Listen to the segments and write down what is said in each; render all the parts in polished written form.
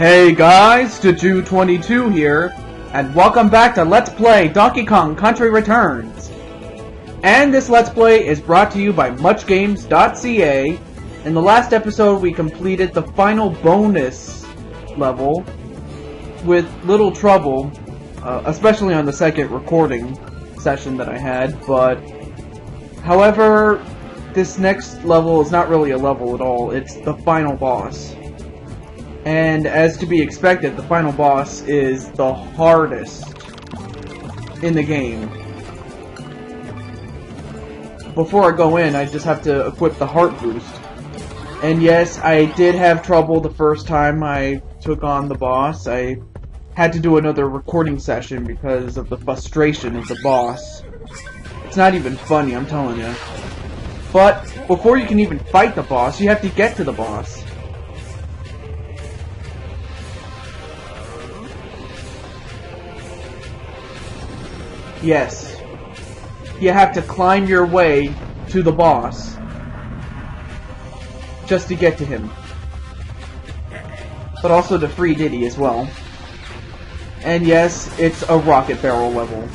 Hey guys, Juju22 here, and welcome back to Let's Play Donkey Kong Country Returns. And this Let's Play is brought to you by MuchGames.ca. In the last episode we completed the final bonus level with little trouble, especially on the second recording session that I had, but however, this next level is not really a level at all, it's the final boss. And as to be expected, the final boss is the hardest in the game. Before I go in, I just have to equip the heart boost. And yes, I did have trouble the first time I took on the boss. I had to do another recording session because of the frustration of the boss. It's not even funny, I'm telling you. But before you can even fight the boss, you have to get to the boss. Yes, you have to climb your way to the boss just to get to him. But also to free Diddy as well. And yes, it's a rocket barrel level.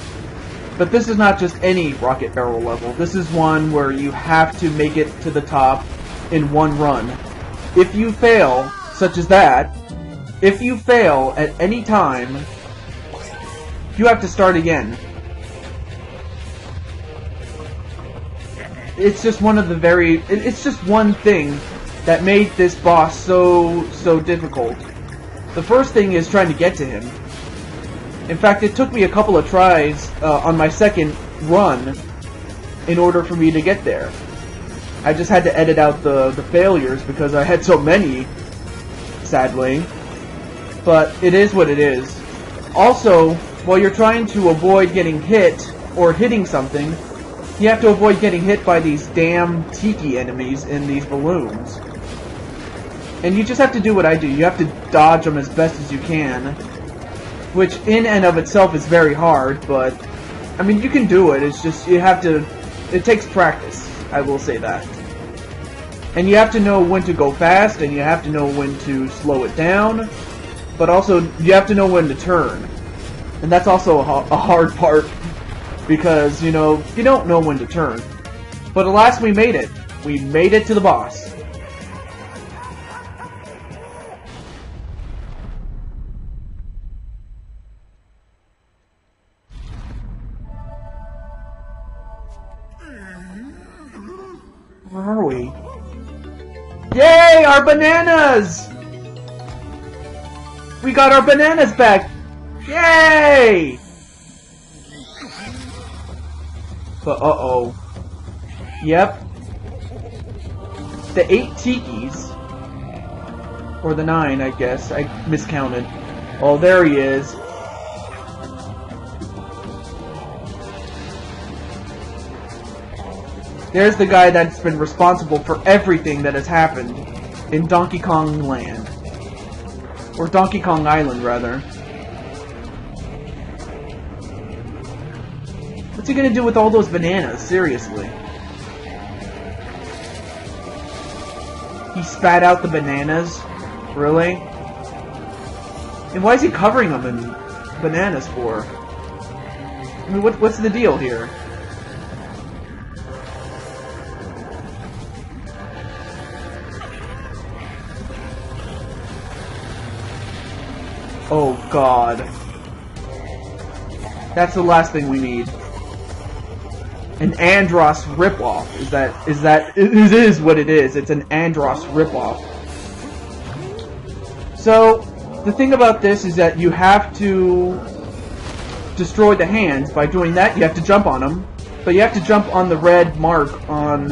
But this is not just any rocket barrel level. This is one where you have to make it to the top in one run. If you fail, such as that, if you fail at any time, you have to start again. It's just one of the it's just one thing that made this boss so difficult. The first thing is trying to get to him. In fact, it took me a couple of tries on my second run in order for me to get there. I just had to edit out the failures because I had so many, sadly. But it is what it is. Also, while you're trying to avoid getting hit or hitting something, you have to avoid getting hit by these damn Tiki enemies in these balloons. And you just have to do what I do. You have to dodge them as best as you can. Which in and of itself is very hard, but I mean, you can do it. It's just, you have to, it takes practice, I will say that. And you have to know when to go fast, and you have to know when to slow it down, but also you have to know when to turn. And that's also a hard part. Because, you know, you don't know when to turn. But alas, we made it. We made it to the boss. Where are we? Yay! Our bananas! We got our bananas back! Yay! But uh-oh. Yep. The 8 Tikis. Or the 9, I guess. I miscounted. Oh, there he is. There's the guy that's been responsible for everything that has happened in Donkey Kong Land. Or Donkey Kong Island, rather. What's he gonna do with all those bananas? Seriously. He spat out the bananas? Really? And why is he covering them in bananas for? I mean, what's the deal here? Oh God. That's the last thing we need. An Andros ripoff. It is what it is. It's an Andros ripoff. So, the thing about this is that you have to destroy the hands. By doing that, you have to jump on them. But you have to jump on the red mark on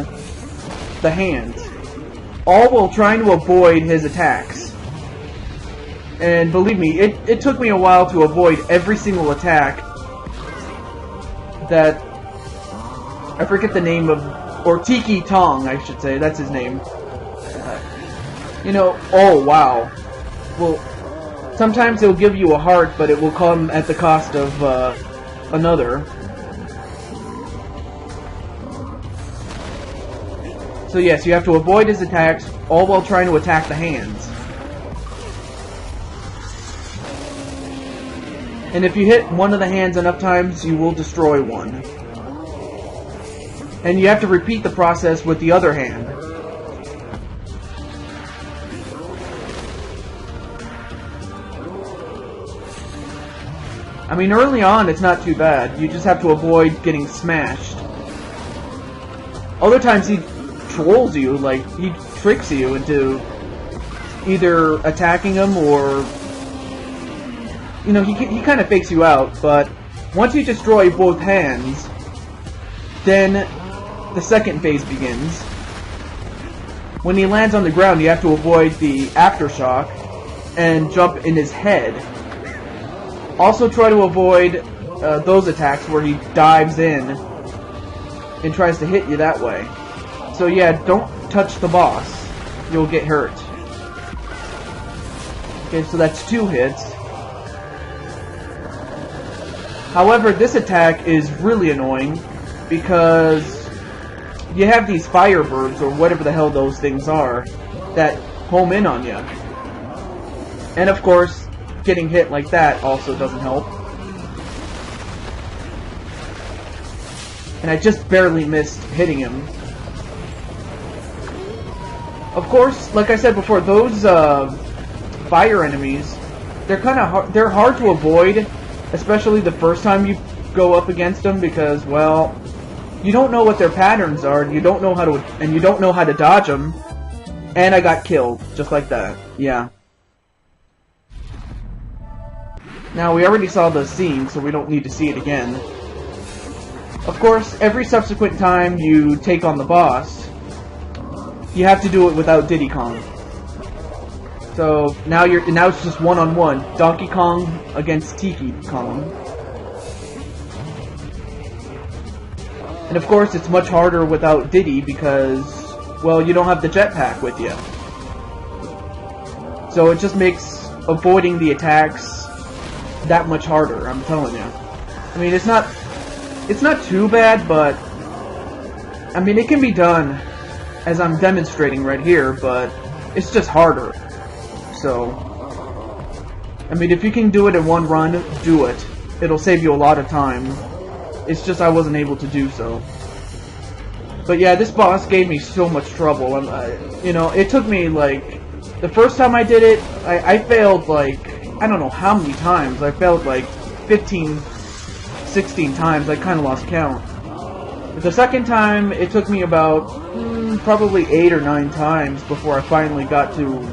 the hands. All while trying to avoid his attacks. And believe me, it took me a while to avoid every single attack that... I forget the name of... Or Tiki Tong, I should say. That's his name. You know... Oh, wow. Well, sometimes it'll give you a heart, but it will come at the cost of, another. So yes, you have to avoid his attacks, all while trying to attack the hands. And if you hit one of the hands enough times, you will destroy one. And you have to repeat the process with the other hand. I mean, early on, it's not too bad. You just have to avoid getting smashed. Other times, he trolls you, like, he tricks you into either attacking him or... You know, he kind of fakes you out, but once you destroy both hands, then the second phase begins. When he lands on the ground, you have to avoid the aftershock and jump in his head. Also try to avoid those attacks where he dives in and tries to hit you that way. So yeah, don't touch the boss. You'll get hurt. Okay, so that's 2 hits. However, this attack is really annoying because you have these firebirds, or whatever the hell those things are, that home in on you. And of course, getting hit like that also doesn't help. And I just barely missed hitting him. Of course, like I said before, those fire enemies, they're kind of they're hard to avoid. Especially the first time you go up against them, because, well, you don't know what their patterns are, and you don't know how to dodge them. And I got killed, just like that. Yeah. Now, we already saw the scene, so we don't need to see it again. Of course, every subsequent time you take on the boss, you have to do it without Diddy Kong. So now it's just one-on-one. Donkey Kong against Tiki Kong. And of course it's much harder without Diddy because, well, you don't have the jetpack with you. So it just makes avoiding the attacks that much harder, I'm telling you. I mean, it's not too bad, but I mean, it can be done as I'm demonstrating right here, but it's just harder. So, I mean, if you can do it in one run, do it. It'll save you a lot of time. It's just I wasn't able to do so. But yeah, this boss gave me so much trouble. You know, it took me, like, the first time I did it, I failed, like, I don't know how many times. I failed, like, 15, 16 times. I kind of lost count. But the second time, it took me about, probably 8 or 9 times before I finally got to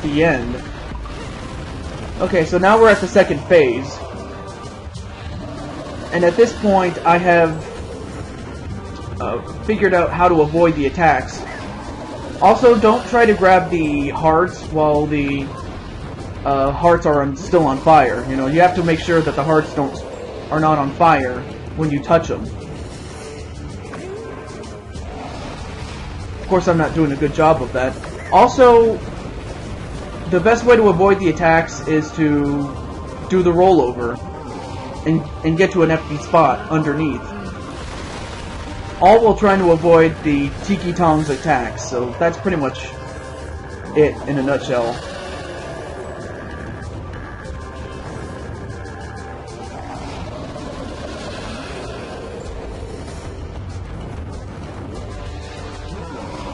the end. Okay, so now we're at the second phase. And at this point, I have figured out how to avoid the attacks. Also, don't try to grab the hearts while the hearts are still on fire. You know, you have to make sure that the hearts are not on fire when you touch them. Of course, I'm not doing a good job of that. Also, the best way to avoid the attacks is to do the rollover and get to an empty spot underneath. All while trying to avoid the Tiki Tong's attacks, so that's pretty much it in a nutshell.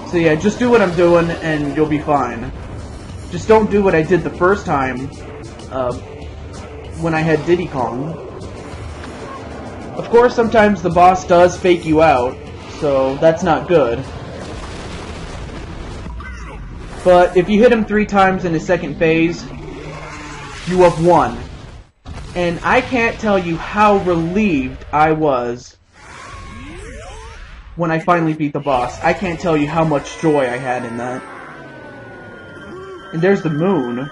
So yeah, just do what I'm doing and you'll be fine. Just don't do what I did the first time when I had Diddy Kong. Of course, sometimes the boss does fake you out, so that's not good. But if you hit him 3 times in his second phase, you have won. And I can't tell you how relieved I was when I finally beat the boss. I can't tell you how much joy I had in that. And there's the moon.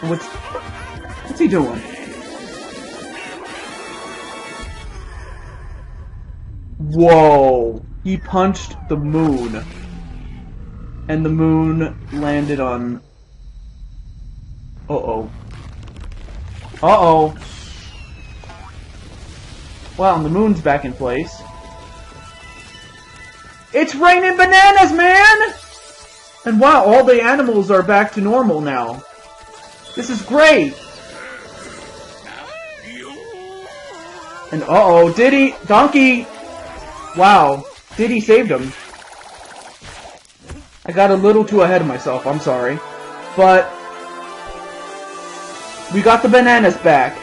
What's he doing? Whoa! He punched the moon. And the moon landed on... Uh-oh. Uh-oh. Wow, and the moon's back in place. It's raining bananas, man! And wow, all the animals are back to normal now. This is great! And uh-oh, Diddy! Donkey! Wow, Diddy saved him. I got a little too ahead of myself, I'm sorry. But we got the bananas back.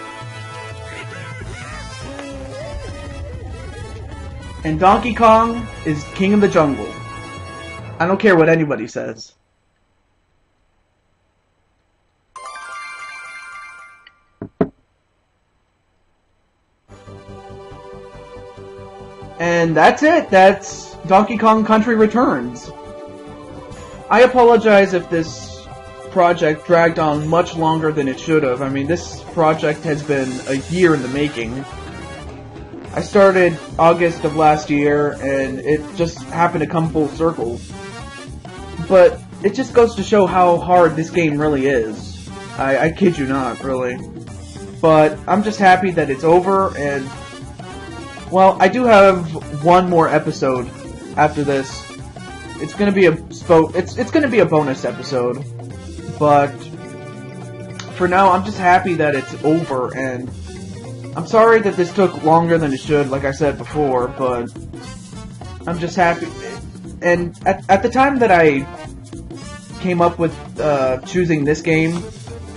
And Donkey Kong is king of the jungle. I don't care what anybody says. And that's it. That's Donkey Kong Country Returns. I apologize if this project dragged on much longer than it should have. I mean, this project has been a year in the making. I started August of last year, and it just happened to come full circle. But it just goes to show how hard this game really is. I kid you not, really. But I'm just happy that it's over, and well, I do have one more episode after this. It's gonna be it's gonna be a bonus episode, but for now, I'm just happy that it's over, and I'm sorry that this took longer than it should, like I said before, but I'm just happy. And at the time that I came up with choosing this game,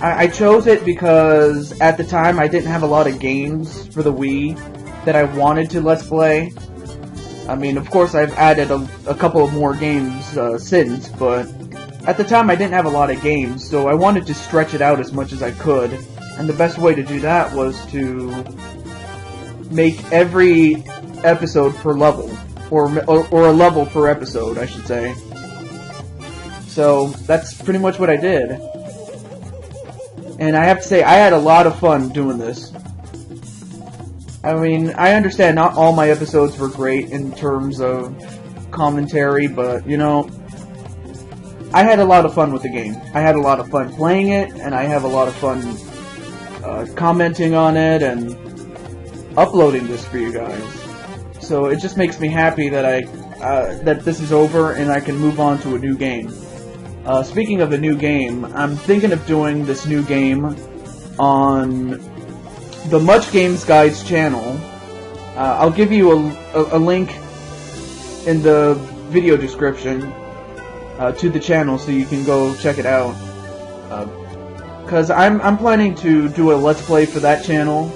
I chose it because at the time I didn't have a lot of games for the Wii that I wanted to Let's Play. I mean, of course, I've added a couple of more games since, but at the time I didn't have a lot of games, so I wanted to stretch it out as much as I could. And the best way to do that was to make every episode per level, or a level per episode, I should say. So that's pretty much what I did. And I have to say, I had a lot of fun doing this. I mean, I understand not all my episodes were great in terms of commentary, but, you know, I had a lot of fun with the game. I had a lot of fun playing it, and I have a lot of fun commenting on it and uploading this for you guys. So it just makes me happy that that this is over and I can move on to a new game. Speaking of a new game, I'm thinking of doing this new game on the Much Games Guides channel. I'll give you a link in the video description to the channel so you can go check it out. Because I'm planning to do a Let's Play for that channel,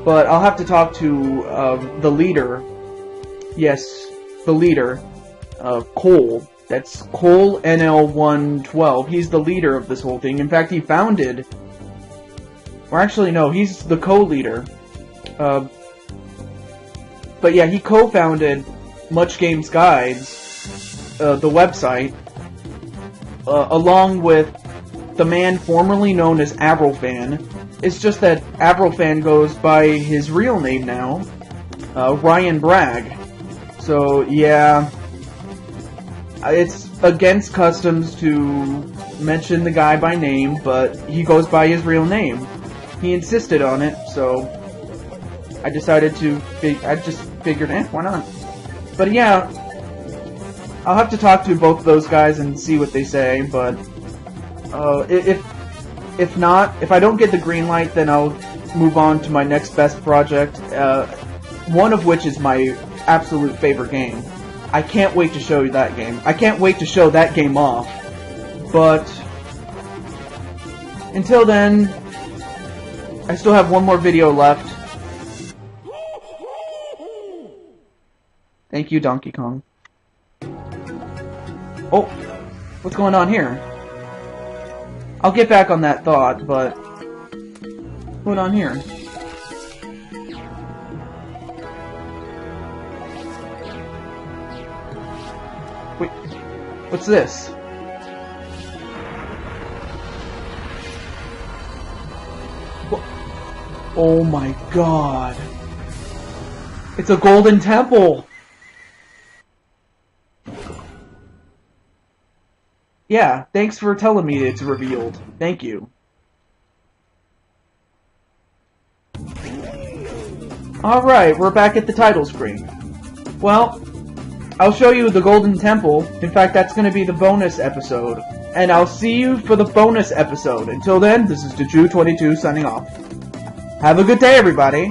but I'll have to talk to the leader. Yes, the leader, Cole. That's Cole NL112. He's the leader of this whole thing. In fact, he founded... Or actually, no, he's the co-leader. But yeah, he co-founded Much Games Guides, the website, along with the man formerly known as Avrofan. It's just that Avrofan goes by his real name now, Ryan Bragg. So, yeah, it's against customs to mention the guy by name, but he goes by his real name. He insisted on it, so I decided to, I just figured, why not? But yeah, I'll have to talk to both of those guys and see what they say, but if not, if I don't get the green light, then I'll move on to my next best project, one of which is my absolute favorite game. I can't wait to show you that game. I can't wait to show that game off. But until then, I still have one more video left. Thank you, Donkey Kong. Oh, what's going on here? I'll get back on that thought, but what's going on here? Wait, what's this? Oh my god. It's a golden temple! Yeah, thanks for telling me it's revealed. Thank you. Alright, we're back at the title screen. Well, I'll show you the Golden Temple. In fact, that's going to be the bonus episode. And I'll see you for the bonus episode. Until then, this is Deju22 signing off. Have a good day, everybody!